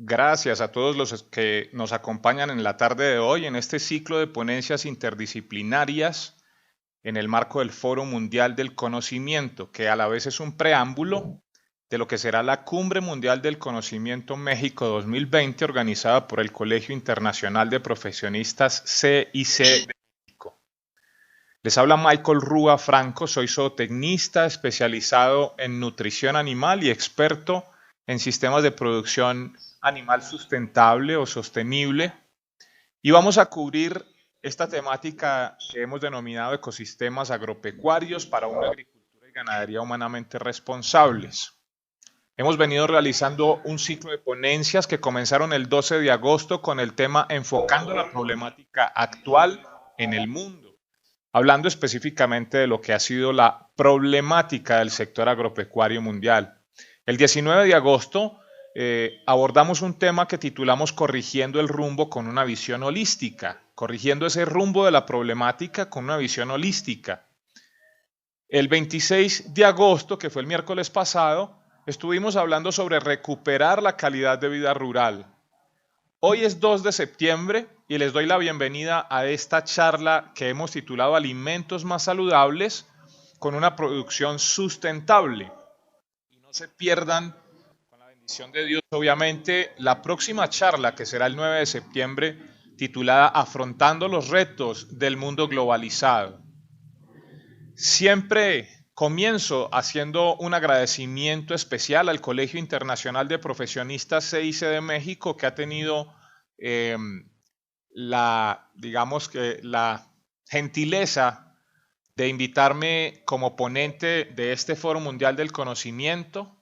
Gracias a todos los que nos acompañan en la tarde de hoy en este ciclo de ponencias interdisciplinarias en el marco del Foro Mundial del Conocimiento, que a la vez es un preámbulo de lo que será la Cumbre Mundial del Conocimiento México 2020 organizada por el Colegio Internacional de Profesionistas CIC de México. Les habla Michael Rúa Franco, soy zootecnista especializado en nutrición animal y experto en sistemas de producción animal sustentable o sostenible. Y vamos a cubrir esta temática que hemos denominado ecosistemas agropecuarios para una agricultura y ganadería humanamente responsables. Hemos venido realizando un ciclo de ponencias que comenzaron el 12 de agosto con el tema Enfocando la problemática actual en el mundo, hablando específicamente de lo que ha sido la problemática del sector agropecuario mundial. El 19 de agosto abordamos un tema que titulamos Corrigiendo el rumbo con una visión holística, corrigiendo ese rumbo de la problemática con una visión holística. El 26 de agosto, que fue el miércoles pasado, estuvimos hablando sobre recuperar la calidad de vida rural. Hoy es 2 de septiembre y les doy la bienvenida a esta charla que hemos titulado Alimentos más saludables con una producción sustentable. Y no se pierdan, con la bendición de Dios, obviamente, la próxima charla que será el 9 de septiembre titulada Afrontando los retos del mundo globalizado. Siempre comienzo haciendo un agradecimiento especial al Colegio Internacional de Profesionistas CIC de México que ha tenido la gentileza de invitarme como ponente de este Foro Mundial del Conocimiento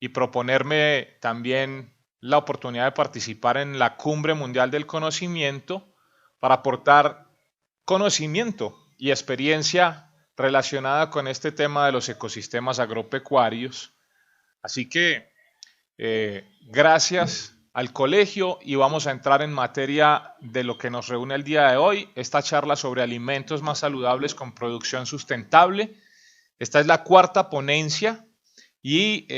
y proponerme también la oportunidad de participar en la Cumbre Mundial del Conocimiento para aportar conocimiento y experiencia relacionada con este tema de los ecosistemas agropecuarios. Así que gracias al colegio y vamos a entrar en materia de lo que nos reúne el día de hoy, esta charla sobre alimentos más saludables con producción sustentable. Esta es la cuarta ponencia y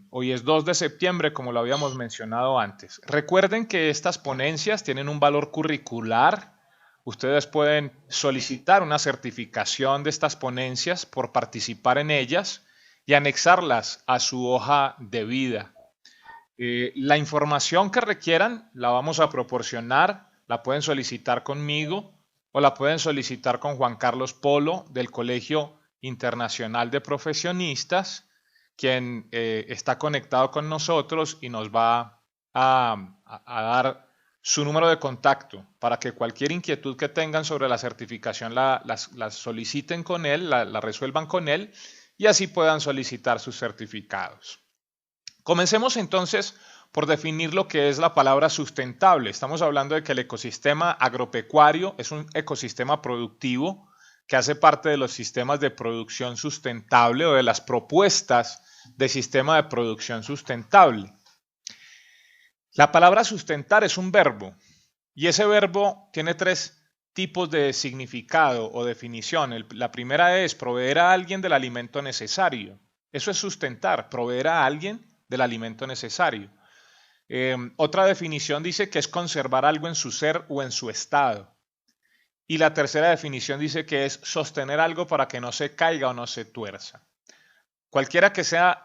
hoy es 2 de septiembre, como lo habíamos mencionado antes. Recuerden que estas ponencias tienen un valor curricular. Ustedes pueden solicitar una certificación de estas ponencias por participar en ellas y anexarlas a su hoja de vida. La información que requieran la vamos a proporcionar, la pueden solicitar conmigo o la pueden solicitar con Juan Carlos Polo del Colegio Internacional de Profesionistas, quien está conectado con nosotros y nos va a dar su número de contacto para que cualquier inquietud que tengan sobre la certificación la soliciten con él, la resuelvan con él y así puedan solicitar sus certificados. Comencemos entonces por definir lo que es la palabra sustentable. Estamos hablando de que el ecosistema agropecuario es un ecosistema productivo que hace parte de los sistemas de producción sustentable o de las propuestas de sistema de producción sustentable. La palabra sustentar es un verbo y ese verbo tiene tres tipos de significado o definición. La primera es proveer a alguien del alimento necesario. Eso es sustentar, proveer a alguien del alimento necesario. Otra definición dice que es conservar algo en su ser o en su estado. Y la tercera definición dice que es sostener algo para que no se caiga o no se tuerza. Cualquiera que sea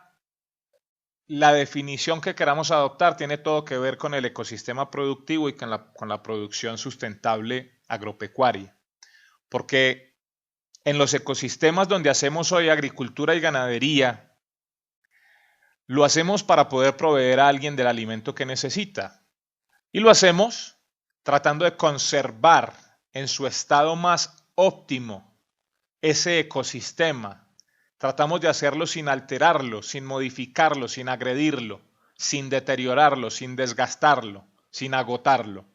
la definición que queramos adoptar, tiene todo que ver con el ecosistema productivo y con la producción sustentable agropecuaria. Porque en los ecosistemas donde hacemos hoy agricultura y ganadería, lo hacemos para poder proveer a alguien del alimento que necesita. Y lo hacemos tratando de conservar en su estado más óptimo ese ecosistema. Tratamos de hacerlo sin alterarlo, sin modificarlo, sin agredirlo, sin deteriorarlo, sin desgastarlo, sin agotarlo.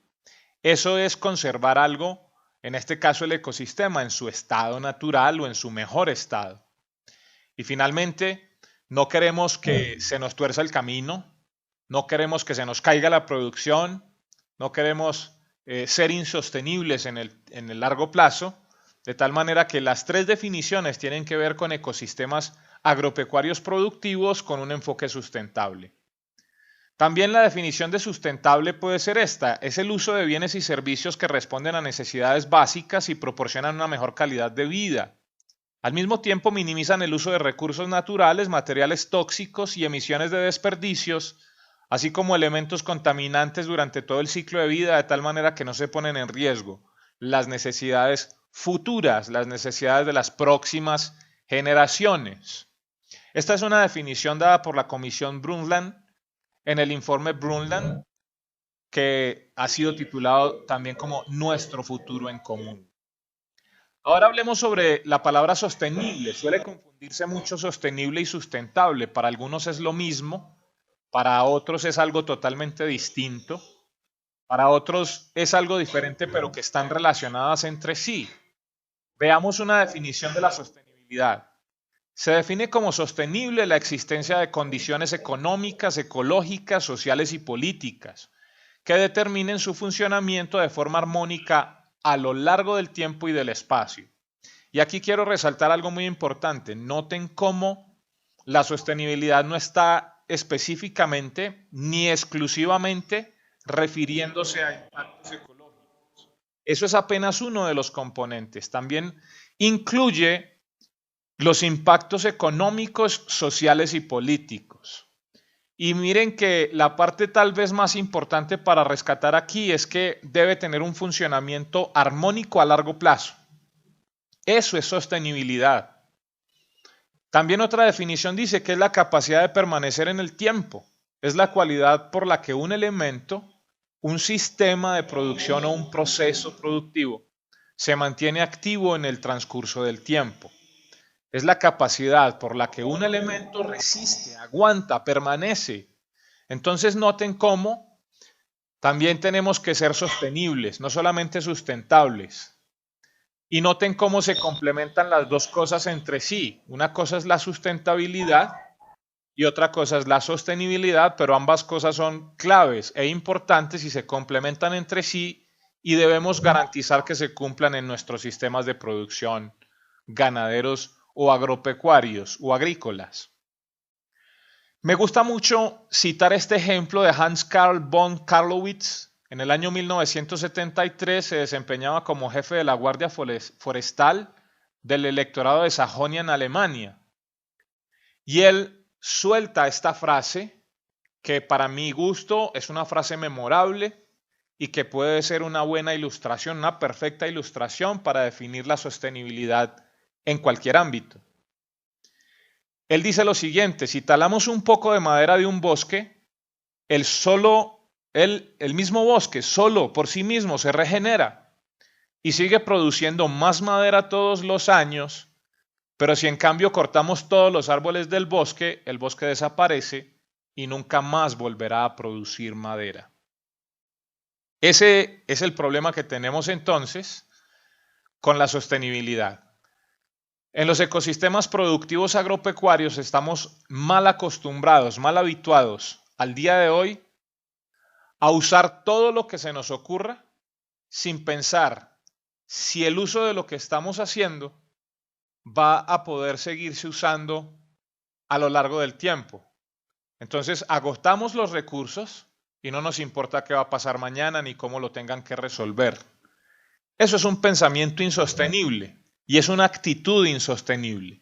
Eso es conservar algo, en este caso el ecosistema, en su estado natural o en su mejor estado. Y finalmente, no queremos que se nos tuerza el camino, no queremos que se nos caiga la producción, no queremos ser insostenibles en el largo plazo, de tal manera que las tres definiciones tienen que ver con ecosistemas agropecuarios productivos con un enfoque sustentable. También la definición de sustentable puede ser esta: es el uso de bienes y servicios que responden a necesidades básicas y proporcionan una mejor calidad de vida. Al mismo tiempo minimizan el uso de recursos naturales, materiales tóxicos y emisiones de desperdicios, así como elementos contaminantes durante todo el ciclo de vida, de tal manera que no se ponen en riesgo las necesidades futuras, las necesidades de las próximas generaciones. Esta es una definición dada por la Comisión Brundtland en el informe Brundtland, que ha sido titulado también como Nuestro futuro en común. Ahora hablemos sobre la palabra sostenible. Suele confundirse mucho sostenible y sustentable. Para algunos es lo mismo, para otros es algo totalmente distinto, para otros es algo diferente, pero que están relacionadas entre sí. Veamos una definición de la sostenibilidad. Se define como sostenible la existencia de condiciones económicas, ecológicas, sociales y políticas que determinen su funcionamiento de forma armónica a lo largo del tiempo y del espacio. Y aquí quiero resaltar algo muy importante. Noten cómo la sostenibilidad no está específicamente ni exclusivamente refiriéndose a impactos ecológicos. Eso es apenas uno de los componentes. También incluye los impactos económicos, sociales y políticos. Y miren que la parte tal vez más importante para rescatar aquí es que debe tener un funcionamiento armónico a largo plazo. Eso es sostenibilidad. También otra definición dice que es la capacidad de permanecer en el tiempo. Es la cualidad por la que un elemento, un sistema de producción o un proceso productivo se mantiene activo en el transcurso del tiempo. Es la capacidad por la que un elemento resiste, aguanta, permanece. Entonces noten cómo también tenemos que ser sostenibles, no solamente sustentables. Y noten cómo se complementan las dos cosas entre sí. Una cosa es la sustentabilidad y otra cosa es la sostenibilidad, pero ambas cosas son claves e importantes y se complementan entre sí y debemos garantizar que se cumplan en nuestros sistemas de producción ganaderos o agropecuarios o agrícolas. Me gusta mucho citar este ejemplo de Hans Carl von Carlowitz. En el año 1973 se desempeñaba como jefe de la Guardia Forestal del electorado de Sajonia en Alemania. Y él suelta esta frase que para mi gusto es una frase memorable y que puede ser una buena ilustración, una perfecta ilustración para definir la sostenibilidad en cualquier ámbito. Él dice lo siguiente: si talamos un poco de madera de un bosque, el mismo bosque solo por sí mismo se regenera y sigue produciendo más madera todos los años, pero si en cambio cortamos todos los árboles del bosque, el bosque desaparece y nunca más volverá a producir madera. Ese es el problema que tenemos entonces con la sostenibilidad. En los ecosistemas productivos agropecuarios estamos mal acostumbrados, mal habituados al día de hoy a usar todo lo que se nos ocurra sin pensar si el uso de lo que estamos haciendo va a poder seguirse usando a lo largo del tiempo. Entonces agotamos los recursos y no nos importa qué va a pasar mañana ni cómo lo tengan que resolver. Eso es un pensamiento insostenible. Y es una actitud insostenible.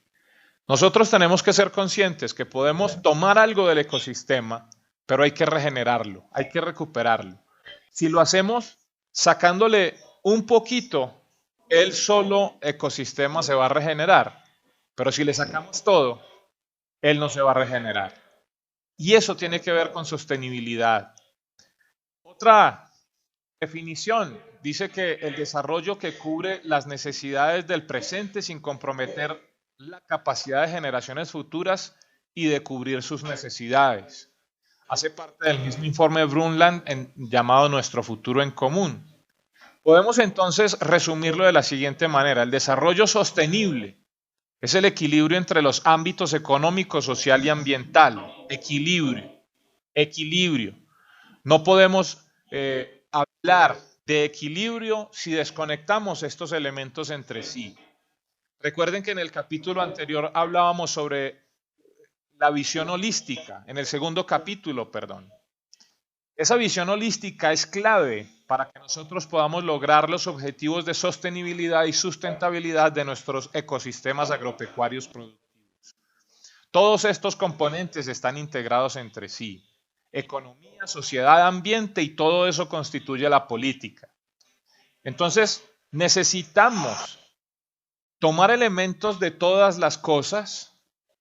Nosotros tenemos que ser conscientes que podemos tomar algo del ecosistema, pero hay que regenerarlo, hay que recuperarlo. Si lo hacemos sacándole un poquito, el solo ecosistema se va a regenerar. Pero si le sacamos todo, él no se va a regenerar. Y eso tiene que ver con sostenibilidad. Otra definición dice que el desarrollo que cubre las necesidades del presente sin comprometer la capacidad de generaciones futuras y de cubrir sus necesidades. Hace parte del mismo informe Brundtland llamado Nuestro futuro en común. Podemos entonces resumirlo de la siguiente manera: el desarrollo sostenible es el equilibrio entre los ámbitos económico, social y ambiental. Equilibrio. No podemos hablar de equilibrio si desconectamos estos elementos entre sí. Recuerden que en el capítulo anterior hablábamos sobre la visión holística, en el segundo capítulo, perdón. Esa visión holística es clave para que nosotros podamos lograr los objetivos de sostenibilidad y sustentabilidad de nuestros ecosistemas agropecuarios productivos. Todos estos componentes están integrados entre sí. Economía, sociedad, ambiente y todo eso constituye la política. Entonces, necesitamos tomar elementos de todas las cosas,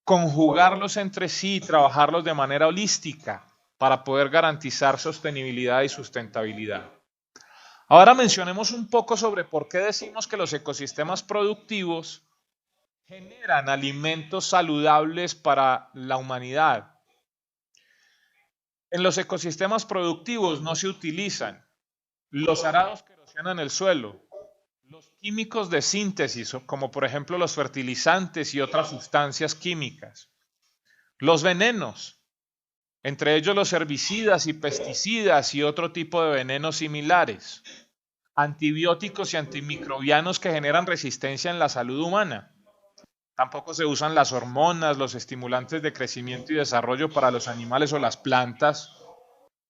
conjugarlos entre sí y trabajarlos de manera holística para poder garantizar sostenibilidad y sustentabilidad. Ahora mencionemos un poco sobre por qué decimos que los ecosistemas productivos generan alimentos saludables para la humanidad. En los ecosistemas productivos no se utilizan los arados que erosionan el suelo, los químicos de síntesis, como por ejemplo los fertilizantes y otras sustancias químicas, los venenos, entre ellos los herbicidas y pesticidas y otro tipo de venenos similares, antibióticos y antimicrobianos que generan resistencia en la salud humana. Tampoco se usan las hormonas, los estimulantes de crecimiento y desarrollo para los animales o las plantas,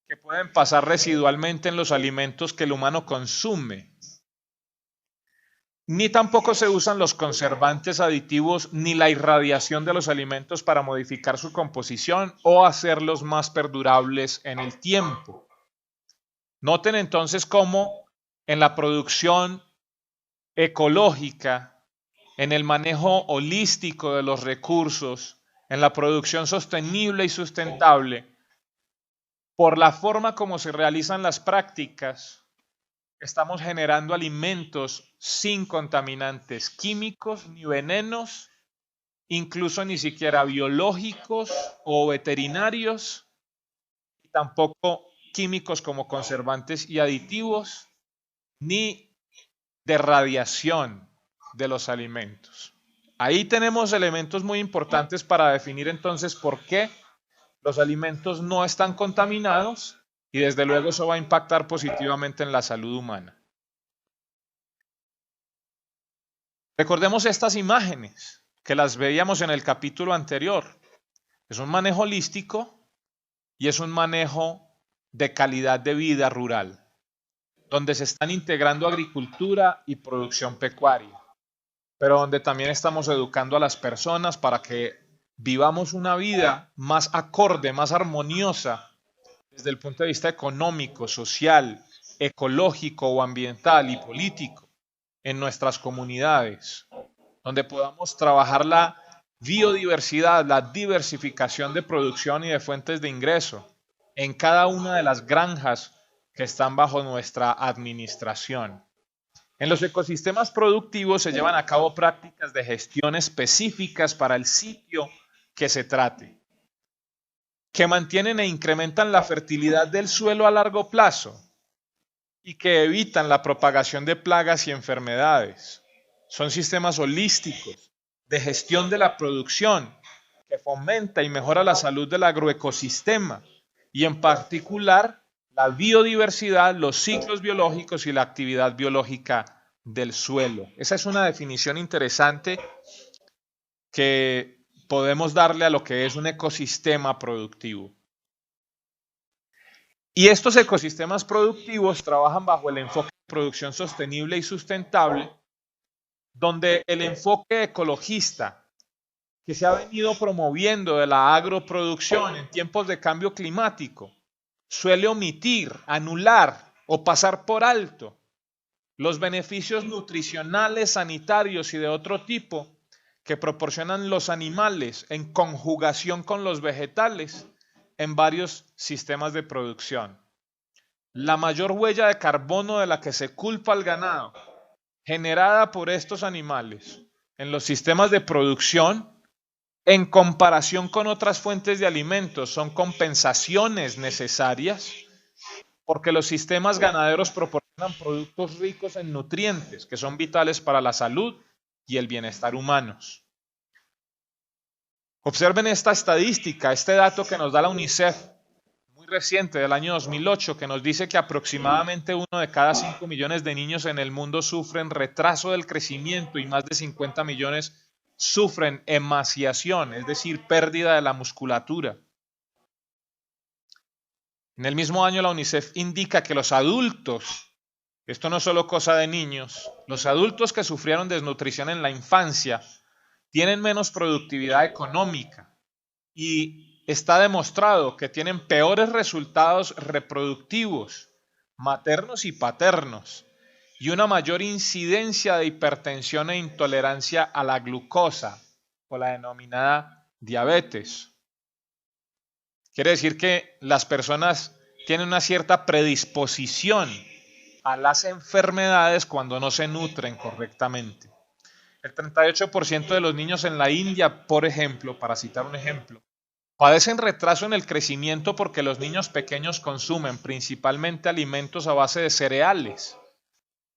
que pueden pasar residualmente en los alimentos que el humano consume. Ni tampoco se usan los conservantes aditivos ni la irradiación de los alimentos para modificar su composición o hacerlos más perdurables en el tiempo. Noten entonces cómo en la producción ecológica, en el manejo holístico de los recursos, en la producción sostenible y sustentable, por la forma como se realizan las prácticas, estamos generando alimentos sin contaminantes químicos ni venenos, incluso ni siquiera biológicos o veterinarios, y tampoco químicos como conservantes y aditivos, ni de radiación de los alimentos. Ahí tenemos elementos muy importantes para definir entonces por qué los alimentos no están contaminados y desde luego eso va a impactar positivamente en la salud humana. Recordemos estas imágenes que las veíamos en el capítulo anterior. Es un manejo holístico y es un manejo de calidad de vida rural, donde se están integrando agricultura y producción pecuaria, pero donde también estamos educando a las personas para que vivamos una vida más acorde, más armoniosa desde el punto de vista económico, social, ecológico o ambiental y político en nuestras comunidades, donde podamos trabajar la biodiversidad, la diversificación de producción y de fuentes de ingreso en cada una de las granjas que están bajo nuestra administración. En los ecosistemas productivos se llevan a cabo prácticas de gestión específicas para el sitio que se trate, que mantienen e incrementan la fertilidad del suelo a largo plazo y que evitan la propagación de plagas y enfermedades. Son sistemas holísticos de gestión de la producción que fomenta y mejora la salud del agroecosistema y en particular la biodiversidad, los ciclos biológicos y la actividad biológica del suelo. Esa es una definición interesante que podemos darle a lo que es un ecosistema productivo. Y estos ecosistemas productivos trabajan bajo el enfoque de producción sostenible y sustentable, donde el enfoque ecologista que se ha venido promoviendo de la agroproducción en tiempos de cambio climático suele omitir, anular o pasar por alto los beneficios nutricionales, sanitarios y de otro tipo que proporcionan los animales en conjugación con los vegetales en varios sistemas de producción. La mayor huella de carbono de la que se culpa al ganado, generada por estos animales en los sistemas de producción, en comparación con otras fuentes de alimentos, son compensaciones necesarias porque los sistemas ganaderos proporcionan productos ricos en nutrientes que son vitales para la salud y el bienestar humanos. Observen esta estadística, este dato que nos da la UNICEF, muy reciente, del año 2008, que nos dice que aproximadamente 1 de cada 5 millones de niños en el mundo sufren retraso del crecimiento y más de 50 millones sufren emaciación, es decir, pérdida de la musculatura. En el mismo año la UNICEF indica que los adultos, esto no es solo cosa de niños, los adultos que sufrieron desnutrición en la infancia tienen menos productividad económica y está demostrado que tienen peores resultados reproductivos, maternos y paternos, y una mayor incidencia de hipertensión e intolerancia a la glucosa, o la denominada diabetes. Quiere decir que las personas tienen una cierta predisposición a las enfermedades cuando no se nutren correctamente. El 38% de los niños en la India, por ejemplo, para citar un ejemplo, padecen retraso en el crecimiento porque los niños pequeños consumen principalmente alimentos a base de cereales,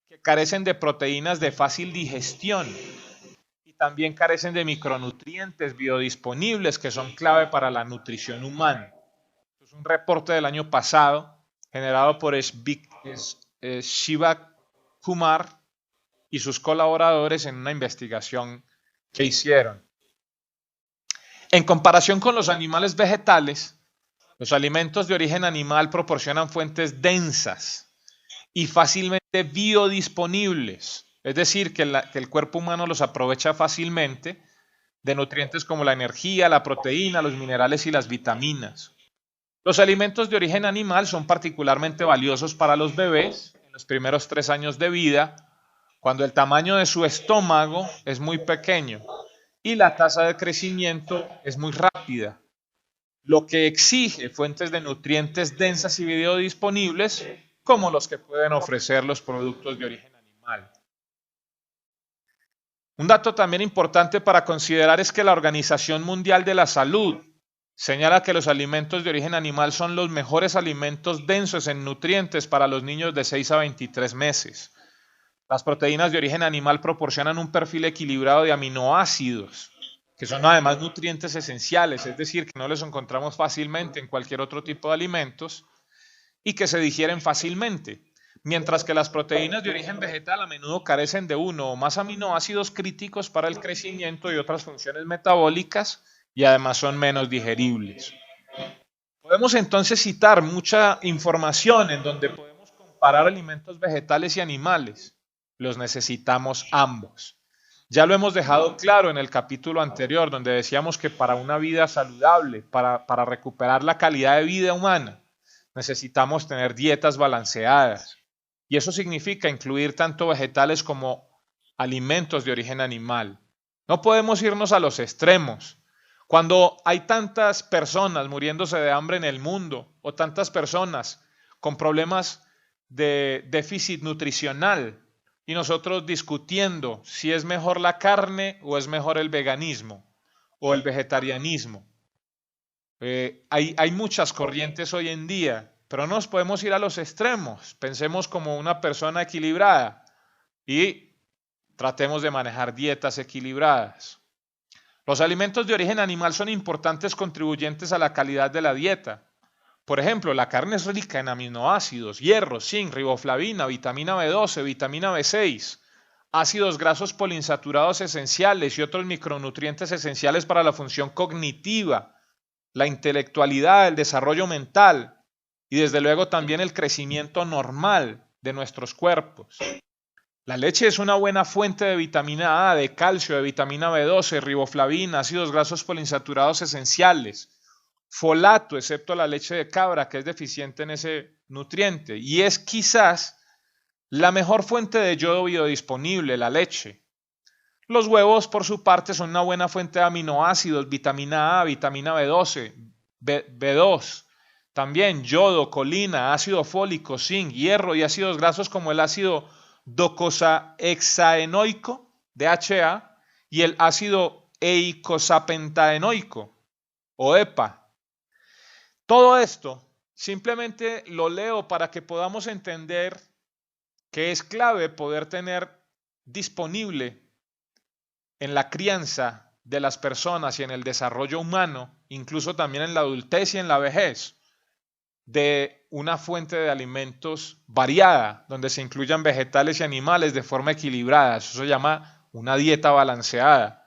que carecen de proteínas de fácil digestión y también carecen de micronutrientes biodisponibles que son clave para la nutrición humana. Es un reporte del año pasado generado por Shiva Kumar y sus colaboradores en una investigación que hicieron. En comparación con los animales vegetales, los alimentos de origen animal proporcionan fuentes densas y fácilmente biodisponibles, es decir, que el cuerpo humano los aprovecha fácilmente de nutrientes como la energía, la proteína, los minerales y las vitaminas. Los alimentos de origen animal son particularmente valiosos para los bebés en los primeros 3 años de vida, cuando el tamaño de su estómago es muy pequeño y la tasa de crecimiento es muy rápida, lo que exige fuentes de nutrientes densas y biodisponibles como los que pueden ofrecer los productos de origen animal. Un dato también importante para considerar es que la Organización Mundial de la Salud señala que los alimentos de origen animal son los mejores alimentos densos en nutrientes para los niños de 6 a 23 meses. Las proteínas de origen animal proporcionan un perfil equilibrado de aminoácidos, que son además nutrientes esenciales, es decir, que no los encontramos fácilmente en cualquier otro tipo de alimentos y que se digieren fácilmente, mientras que las proteínas de origen vegetal a menudo carecen de uno o más aminoácidos críticos para el crecimiento y otras funciones metabólicas y además son menos digeribles. Podemos entonces citar mucha información en donde podemos comparar alimentos vegetales y animales. Los necesitamos ambos. Ya lo hemos dejado claro en el capítulo anterior, donde decíamos que para una vida saludable, para recuperar la calidad de vida humana, necesitamos tener dietas balanceadas. Y eso significa incluir tanto vegetales como alimentos de origen animal. No podemos irnos a los extremos. Cuando hay tantas personas muriéndose de hambre en el mundo o tantas personas con problemas de déficit nutricional y nosotros discutiendo si es mejor la carne o es mejor el veganismo o el vegetarianismo. Hay muchas corrientes hoy en día, pero no nos podemos ir a los extremos. Pensemos como una persona equilibrada y tratemos de manejar dietas equilibradas. Los alimentos de origen animal son importantes contribuyentes a la calidad de la dieta. Por ejemplo, la carne es rica en aminoácidos, hierro, zinc, riboflavina, vitamina B12, vitamina B6, ácidos grasos poliinsaturados esenciales y otros micronutrientes esenciales para la función cognitiva, la intelectualidad, el desarrollo mental y desde luego también el crecimiento normal de nuestros cuerpos. La leche es una buena fuente de vitamina A, de calcio, de vitamina B12, riboflavina, ácidos grasos poliinsaturados esenciales, folato, excepto la leche de cabra, que es deficiente en ese nutriente. Y es quizás la mejor fuente de yodo biodisponible, la leche. Los huevos, por su parte, son una buena fuente de aminoácidos, vitamina A, vitamina B12, B2, también yodo, colina, ácido fólico, zinc, hierro y ácidos grasos como el ácido docosahexaenoico, DHA, y el ácido eicosapentaenoico, o EPA. Todo esto simplemente lo leo para que podamos entender que es clave poder tener disponible en la crianza de las personas y en el desarrollo humano, incluso también en la adultez y en la vejez, de una fuente de alimentos variada, donde se incluyan vegetales y animales de forma equilibrada. Eso se llama una dieta balanceada.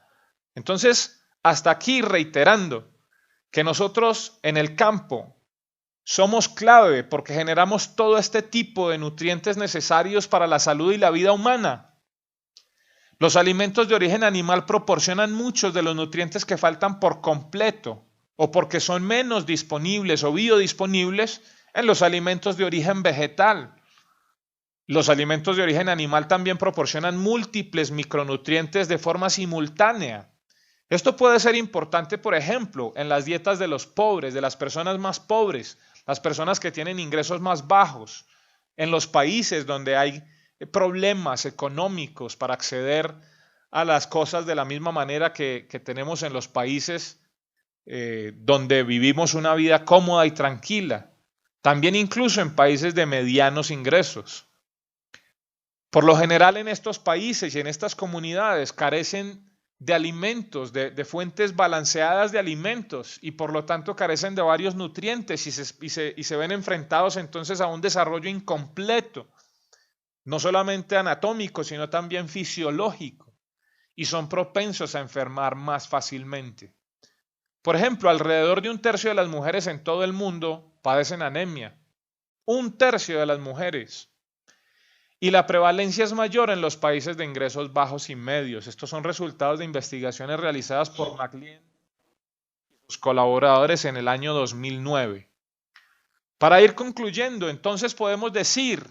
Entonces, hasta aquí reiterando que nosotros en el campo somos clave porque generamos todo este tipo de nutrientes necesarios para la salud y la vida humana. Los alimentos de origen animal proporcionan muchos de los nutrientes que faltan por completo o porque son menos disponibles o biodisponibles en los alimentos de origen vegetal. Los alimentos de origen animal también proporcionan múltiples micronutrientes de forma simultánea. Esto puede ser importante, por ejemplo, en las dietas de los pobres, de las personas más pobres, las personas que tienen ingresos más bajos, en los países donde hay problemas económicos para acceder a las cosas de la misma manera que tenemos en los países donde vivimos una vida cómoda y tranquila. También incluso en países de medianos ingresos. Por lo general en estos países y en estas comunidades carecen de alimentos, de fuentes balanceadas de alimentos y por lo tanto carecen de varios nutrientes y se ven enfrentados entonces a un desarrollo incompleto, no solamente anatómico, sino también fisiológico, y son propensos a enfermar más fácilmente. Por ejemplo, alrededor de 1/3 de las mujeres en todo el mundo padecen anemia. 1/3 de las mujeres. Y la prevalencia es mayor en los países de ingresos bajos y medios. Estos son resultados de investigaciones realizadas por McLean y sus colaboradores en el año 2009. Para ir concluyendo, entonces podemos decir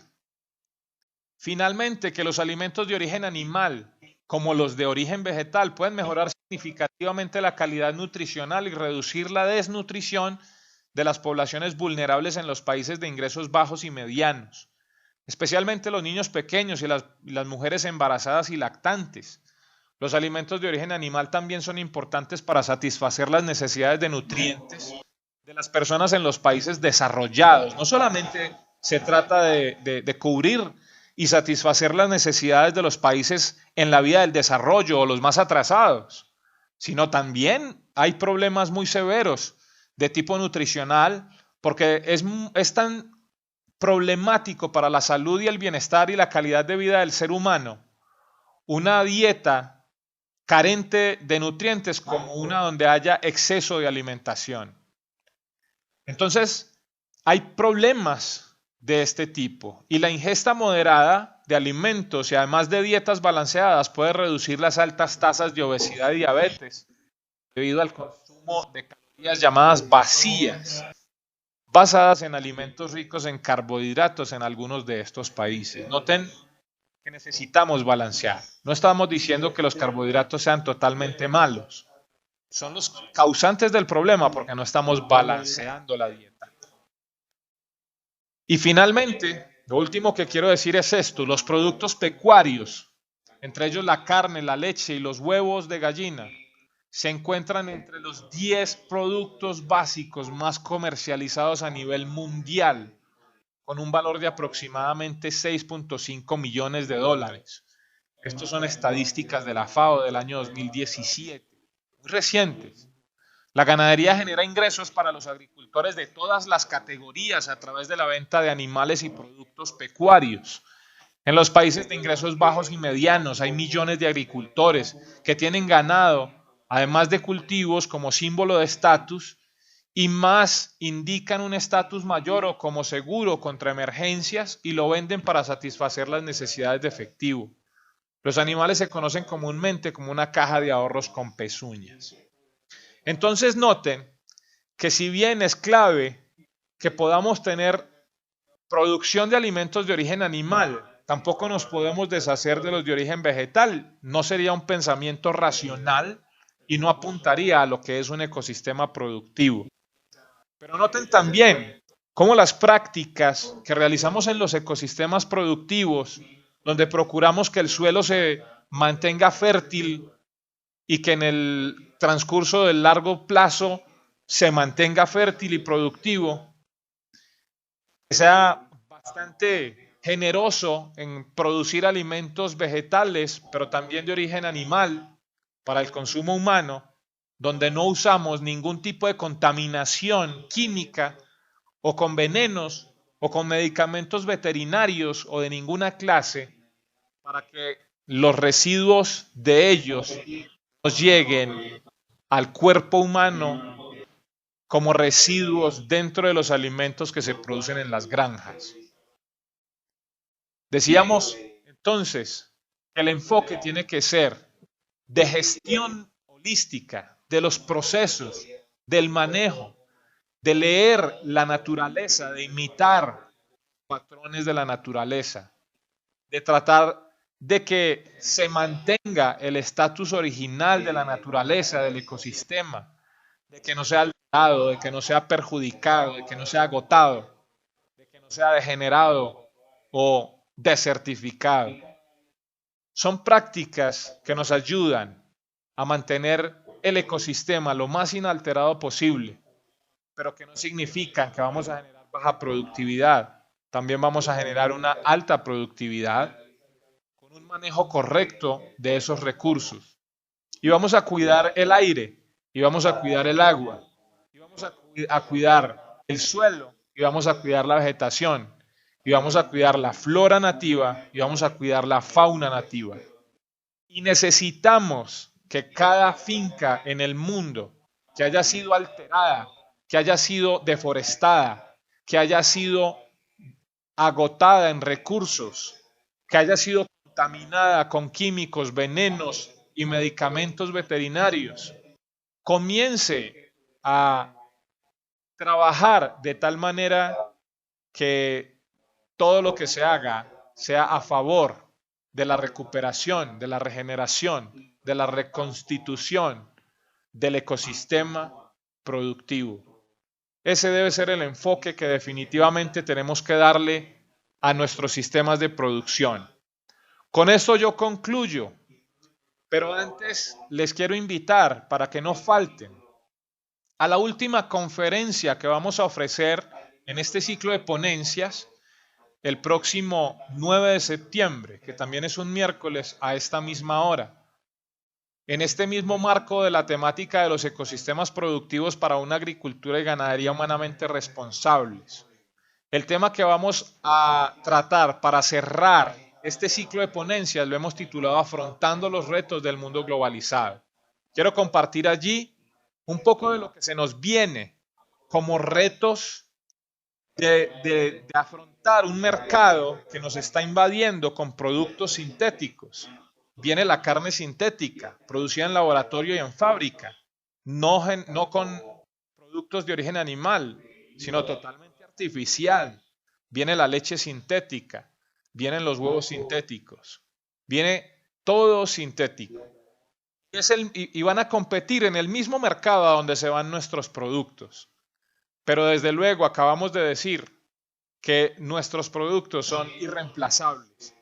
finalmente que los alimentos de origen animal, como los de origen vegetal, pueden mejorar significativamente la calidad nutricional y reducir la desnutrición de las poblaciones vulnerables en los países de ingresos bajos y medianos, especialmente los niños pequeños y las mujeres embarazadas y lactantes. Los alimentos de origen animal también son importantes para satisfacer las necesidades de nutrientes de las personas en los países desarrollados. No solamente se trata de cubrir y satisfacer las necesidades de los países en la vía del desarrollo o los más atrasados, sino también hay problemas muy severos de tipo nutricional porque es tan problemático para la salud y el bienestar y la calidad de vida del ser humano una dieta carente de nutrientes como una donde haya exceso de alimentación. Entonces, hay problemas de este tipo y la ingesta moderada de alimentos y además de dietas balanceadas puede reducir las altas tasas de obesidad y diabetes debido al consumo de calorías llamadas vacías, basadas en alimentos ricos en carbohidratos en algunos de estos países. Noten que necesitamos balancear. No estamos diciendo que los carbohidratos sean totalmente malos. Son los causantes del problema porque no estamos balanceando la dieta. Y finalmente, lo último que quiero decir es esto: los productos pecuarios, entre ellos la carne, la leche y los huevos de gallina, se encuentran entre los 10 productos básicos más comercializados a nivel mundial, con un valor de aproximadamente 6.5 millones de dólares. Estos son estadísticas de la FAO del año 2017, muy recientes. La ganadería genera ingresos para los agricultores de todas las categorías a través de la venta de animales y productos pecuarios. En los países de ingresos bajos y medianos hay millones de agricultores que tienen ganado, además de cultivos como símbolo de estatus, y más indican un estatus mayor o como seguro contra emergencias y lo venden para satisfacer las necesidades de efectivo. Los animales se conocen comúnmente como una caja de ahorros con pezuñas. Entonces noten que si bien es clave que podamos tener producción de alimentos de origen animal, tampoco nos podemos deshacer de los de origen vegetal. No sería un pensamiento racional y no apuntaría a lo que es un ecosistema productivo. Pero noten también cómo las prácticas que realizamos en los ecosistemas productivos, donde procuramos que el suelo se mantenga fértil y que en el transcurso del largo plazo se mantenga fértil y productivo, que sea bastante generoso en producir alimentos vegetales, pero también de origen animal para el consumo humano, donde no usamos ningún tipo de contaminación química o con venenos o con medicamentos veterinarios o de ninguna clase para que los residuos de ellos nos lleguen al cuerpo humano como residuos dentro de los alimentos que se producen en las granjas. Decíamos entonces que el enfoque tiene que ser de gestión holística de los procesos, del manejo, de leer la naturaleza, de imitar patrones de la naturaleza, de tratar de que se mantenga el estatus original de la naturaleza, del ecosistema, de que no sea alterado, de que no sea perjudicado, de que no sea agotado, de que no sea degenerado o desertificado. Son prácticas que nos ayudan a mantener el ecosistema lo más inalterado posible, pero que no significan que vamos a generar baja productividad. También vamos a generar una alta productividad con un manejo correcto de esos recursos. Y vamos a cuidar el aire, y vamos a cuidar el agua, y vamos a cuidar el suelo, y vamos a cuidar la vegetación, y vamos a cuidar la flora nativa, y vamos a cuidar la fauna nativa. Y necesitamos que cada finca en el mundo que haya sido alterada, que haya sido deforestada, que haya sido agotada en recursos, que haya sido contaminada con químicos, venenos y medicamentos veterinarios, comience a trabajar de tal manera que todo lo que se haga sea a favor de la recuperación, de la regeneración, de la reconstitución del ecosistema productivo. Ese debe ser el enfoque que definitivamente tenemos que darle a nuestros sistemas de producción. Con esto yo concluyo, pero antes les quiero invitar para que no falten a la última conferencia que vamos a ofrecer en este ciclo de ponencias el próximo 9 de septiembre, que también es un miércoles a esta misma hora. En este mismo marco de la temática de los ecosistemas productivos para una agricultura y ganadería humanamente responsables. El tema que vamos a tratar para cerrar este ciclo de ponencias lo hemos titulado Afrontando los retos del mundo globalizado. Quiero compartir allí un poco de lo que se nos viene como retos de afrontar un mercado que nos está invadiendo con productos sintéticos. Viene la carne sintética, producida en laboratorio y en fábrica, no con productos de origen animal, sino totalmente artificial. Viene la leche sintética, vienen los huevos sintéticos, viene todo sintético. Y van a competir en el mismo mercado a donde se van nuestros productos. Pero desde luego acabamos de decir que nuestros productos son irreemplazables,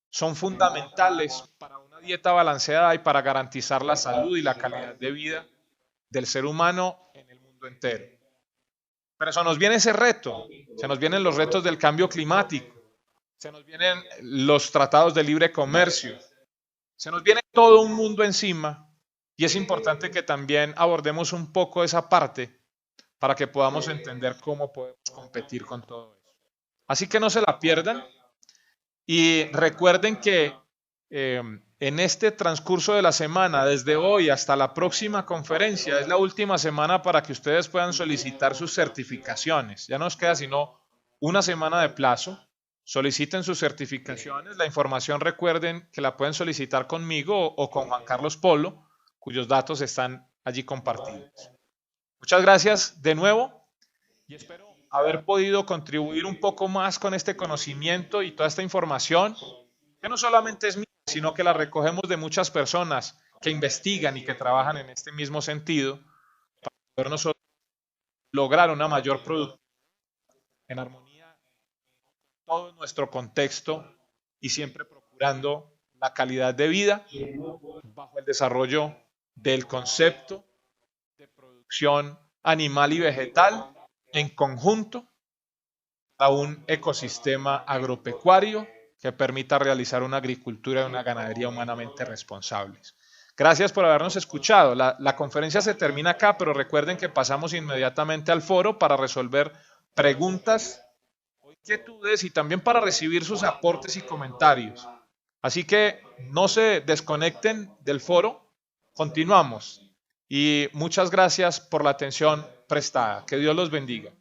son fundamentales para una dieta balanceada y para garantizar la salud y la calidad de vida del ser humano en el mundo entero. Pero eso nos viene ese reto, se nos vienen los retos del cambio climático, se nos vienen los tratados de libre comercio, se nos viene todo un mundo encima y es importante que también abordemos un poco esa parte para que podamos entender cómo podemos competir con todo eso. Así que no se la pierdan y recuerden que en este transcurso de la semana, desde hoy hasta la próxima conferencia, es la última semana para que ustedes puedan solicitar sus certificaciones. Ya nos queda sino una semana de plazo. Soliciten sus certificaciones. La información recuerden que la pueden solicitar conmigo o con Juan Carlos Polo, cuyos datos están allí compartidos. Muchas gracias de nuevo y espero haber podido contribuir un poco más con este conocimiento y toda esta información, que no solamente es mía, sino que la recogemos de muchas personas que investigan y que trabajan en este mismo sentido para poder nosotros lograr una mayor productividad en armonía con todo nuestro contexto y siempre procurando la calidad de vida bajo el desarrollo del concepto de producción animal y vegetal en conjunto a un ecosistema agropecuario que permita realizar una agricultura y una ganadería humanamente responsables. Gracias por habernos escuchado. La conferencia se termina acá, pero recuerden que pasamos inmediatamente al foro para resolver preguntas o inquietudes y también para recibir sus aportes y comentarios. Así que no se desconecten del foro, continuamos. Y muchas gracias por la atención prestada. Que Dios los bendiga.